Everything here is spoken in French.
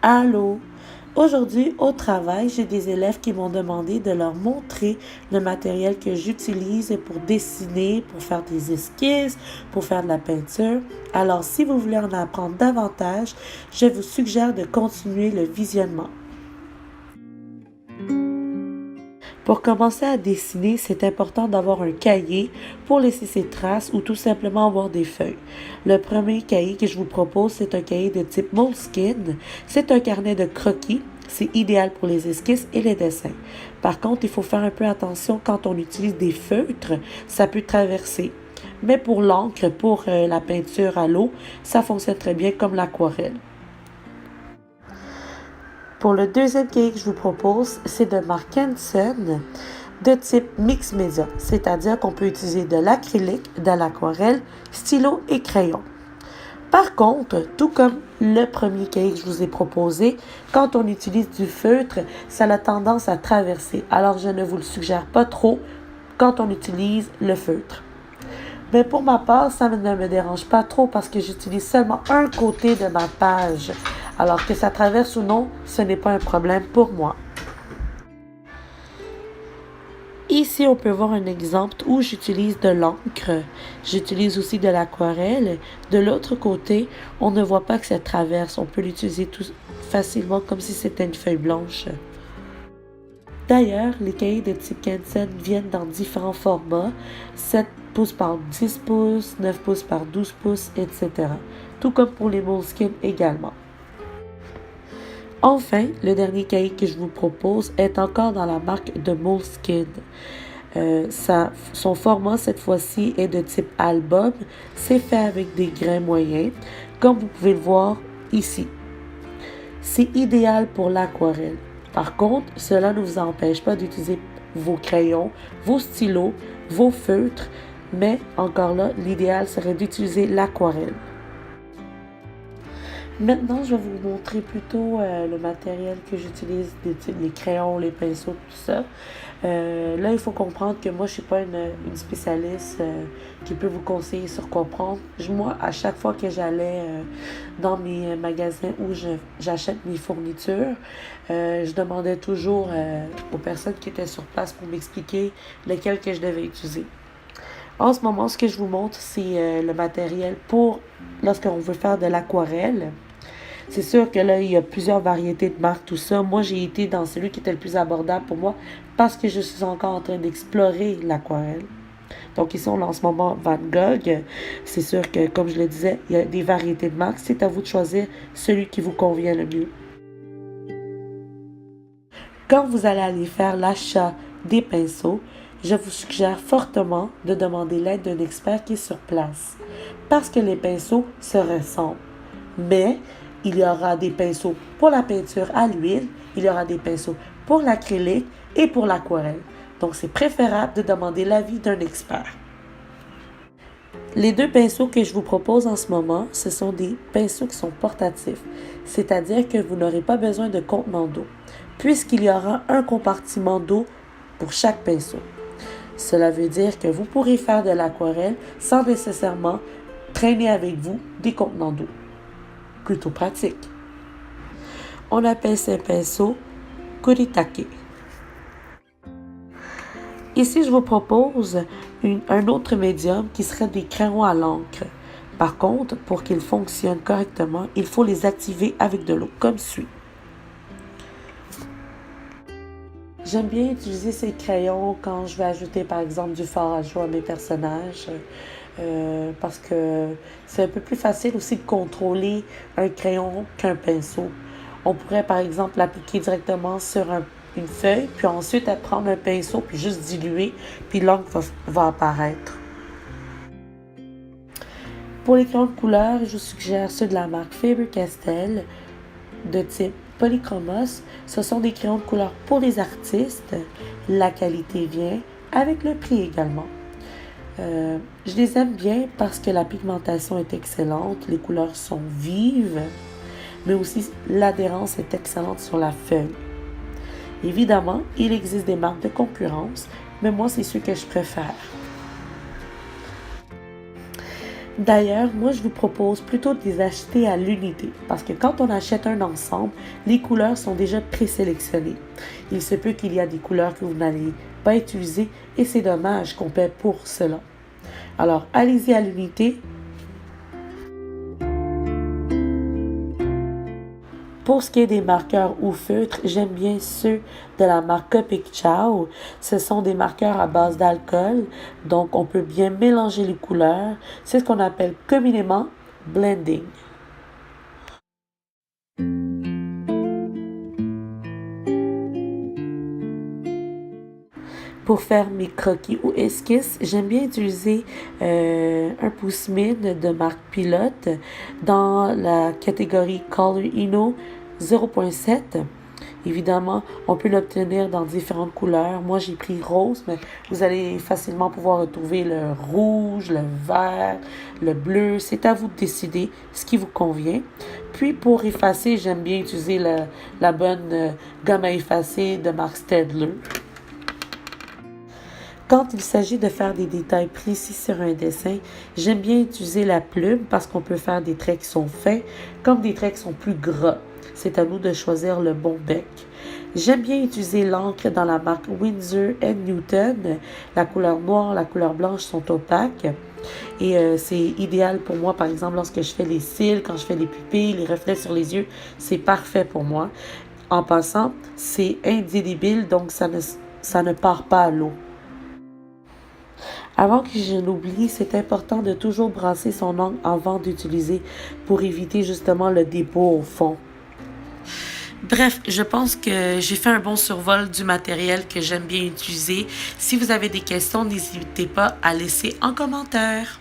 Allô? Aujourd'hui, au travail, j'ai des élèves qui m'ont demandé de leur montrer le matériel que j'utilise pour dessiner, pour faire des esquisses, pour faire de la peinture. Alors, si vous voulez en apprendre davantage, je vous suggère de continuer le visionnement. Pour commencer à dessiner, c'est important d'avoir un cahier pour laisser ses traces ou tout simplement avoir des feuilles. Le premier cahier que je vous propose, c'est un cahier de type Moleskine. C'est un carnet de croquis. C'est idéal pour les esquisses et les dessins. Par contre, il faut faire un peu attention quand on utilise des feutres, ça peut traverser. Mais pour l'encre, pour la peinture à l'eau, ça fonctionne très bien comme l'aquarelle. Pour le deuxième cahier que je vous propose, c'est de marque Canson de type mix média, c'est-à-dire qu'on peut utiliser de l'acrylique, de l'aquarelle, stylo et crayon. Par contre, tout comme le premier cahier que je vous ai proposé, quand on utilise du feutre, ça a tendance à traverser. Alors, je ne vous le suggère pas trop quand on utilise le feutre. Mais pour ma part, ça ne me dérange pas trop parce que j'utilise seulement un côté de ma page. Alors que ça traverse ou non, ce n'est pas un problème pour moi. Ici, on peut voir un exemple où j'utilise de l'encre. J'utilise aussi de l'aquarelle. De l'autre côté, on ne voit pas que ça traverse. On peut l'utiliser tout facilement comme si c'était une feuille blanche. D'ailleurs, les cahiers de type Canson viennent dans différents formats, 7 pouces par 10 pouces, 9 pouces par 12 pouces, etc. Tout comme pour les Moleskine également. Enfin, le dernier cahier que je vous propose est encore dans la marque de Moleskine. Son format, cette fois-ci, est de type album. C'est fait avec des grains moyens, comme vous pouvez le voir ici. C'est idéal pour l'aquarelle. Par contre, cela ne vous empêche pas d'utiliser vos crayons, vos stylos, vos feutres, mais encore là, l'idéal serait d'utiliser l'aquarelle. Maintenant, je vais vous montrer plutôt le matériel que j'utilise, les crayons, les pinceaux, tout ça. Là, il faut comprendre que moi, je ne suis pas une spécialiste qui peut vous conseiller sur quoi prendre. Moi, à chaque fois que j'allais dans mes magasins où j'achète mes fournitures, je demandais toujours aux personnes qui étaient sur place pour m'expliquer lequel que je devais utiliser. En ce moment, ce que je vous montre, c'est le matériel pour lorsqu'on veut faire de l'aquarelle. C'est sûr que là, il y a plusieurs variétés de marques, tout ça. Moi, j'ai été dans celui qui était le plus abordable pour moi parce que je suis encore en train d'explorer l'aquarelle. Donc ici, on a en ce moment Van Gogh. C'est sûr que, comme je le disais, il y a des variétés de marques. C'est à vous de choisir celui qui vous convient le mieux. Quand vous allez aller faire l'achat des pinceaux, je vous suggère fortement de demander l'aide d'un expert qui est sur place. Parce que les pinceaux se ressemblent. Mais il y aura des pinceaux pour la peinture à l'huile, il y aura des pinceaux pour l'acrylique et pour l'aquarelle. Donc, c'est préférable de demander l'avis d'un expert. Les deux pinceaux que je vous propose en ce moment, ce sont des pinceaux qui sont portatifs, c'est-à-dire que vous n'aurez pas besoin de contenant d'eau, puisqu'il y aura un compartiment d'eau pour chaque pinceau. Cela veut dire que vous pourrez faire de l'aquarelle sans nécessairement traîner avec vous des contenants d'eau. Plutôt pratique. On appelle ces pinceaux kuritake. Ici, je vous propose un autre médium qui serait des crayons à l'encre. Par contre, pour qu'ils fonctionnent correctement, il faut les activer avec de l'eau, comme suit. J'aime bien utiliser ces crayons quand je vais ajouter, par exemple, du fard à joie à mes personnages. Parce que c'est un peu plus facile aussi de contrôler un crayon qu'un pinceau. On pourrait par exemple l'appliquer directement sur une feuille, puis ensuite prendre un pinceau, puis juste diluer, puis l'encre va apparaître. Pour les crayons de couleur, je vous suggère ceux de la marque Faber-Castell de type Polychromos. Ce sont des crayons de couleur pour les artistes. La qualité vient avec le prix également. Je les aime bien parce que la pigmentation est excellente, les couleurs sont vives, mais aussi l'adhérence est excellente sur la feuille. Évidemment, il existe des marques de concurrence, mais moi, c'est ceux que je préfère. D'ailleurs, moi, je vous propose plutôt de les acheter à l'unité parce que quand on achète un ensemble, les couleurs sont déjà présélectionnées. Il se peut qu'il y a des couleurs que vous n'allez pas utiliser et c'est dommage qu'on paie pour cela. Alors, allez-y à l'unité. Pour ce qui est des marqueurs ou feutres, j'aime bien ceux de la marque Copic Ciao. Ce sont des marqueurs à base d'alcool, donc on peut bien mélanger les couleurs. C'est ce qu'on appelle communément blending. Pour faire mes croquis ou esquisses, j'aime bien utiliser un pouce-mine de marque Pilote dans la catégorie Color Ino 0.7. Évidemment, on peut l'obtenir dans différentes couleurs. Moi, j'ai pris rose, mais vous allez facilement pouvoir retrouver le rouge, le vert, le bleu. C'est à vous de décider ce qui vous convient. Puis, pour effacer, j'aime bien utiliser la bonne gomme à effacer de marque Staedtler. Quand il s'agit de faire des détails précis sur un dessin, j'aime bien utiliser la plume parce qu'on peut faire des traits qui sont fins comme des traits qui sont plus gras. C'est à nous de choisir le bon bec. J'aime bien utiliser l'encre dans la marque Winsor & Newton. La couleur noire, la couleur blanche sont opaques. Et c'est idéal pour moi, par exemple, lorsque je fais les cils, quand je fais les pupilles, les reflets sur les yeux, c'est parfait pour moi. En passant, c'est indélébile, donc ça ne part pas à l'eau. Avant que je l'oublie, c'est important de toujours brasser son encre avant d'utiliser pour éviter justement le dépôt au fond. Bref, je pense que j'ai fait un bon survol du matériel que j'aime bien utiliser. Si vous avez des questions, n'hésitez pas à laisser en commentaire.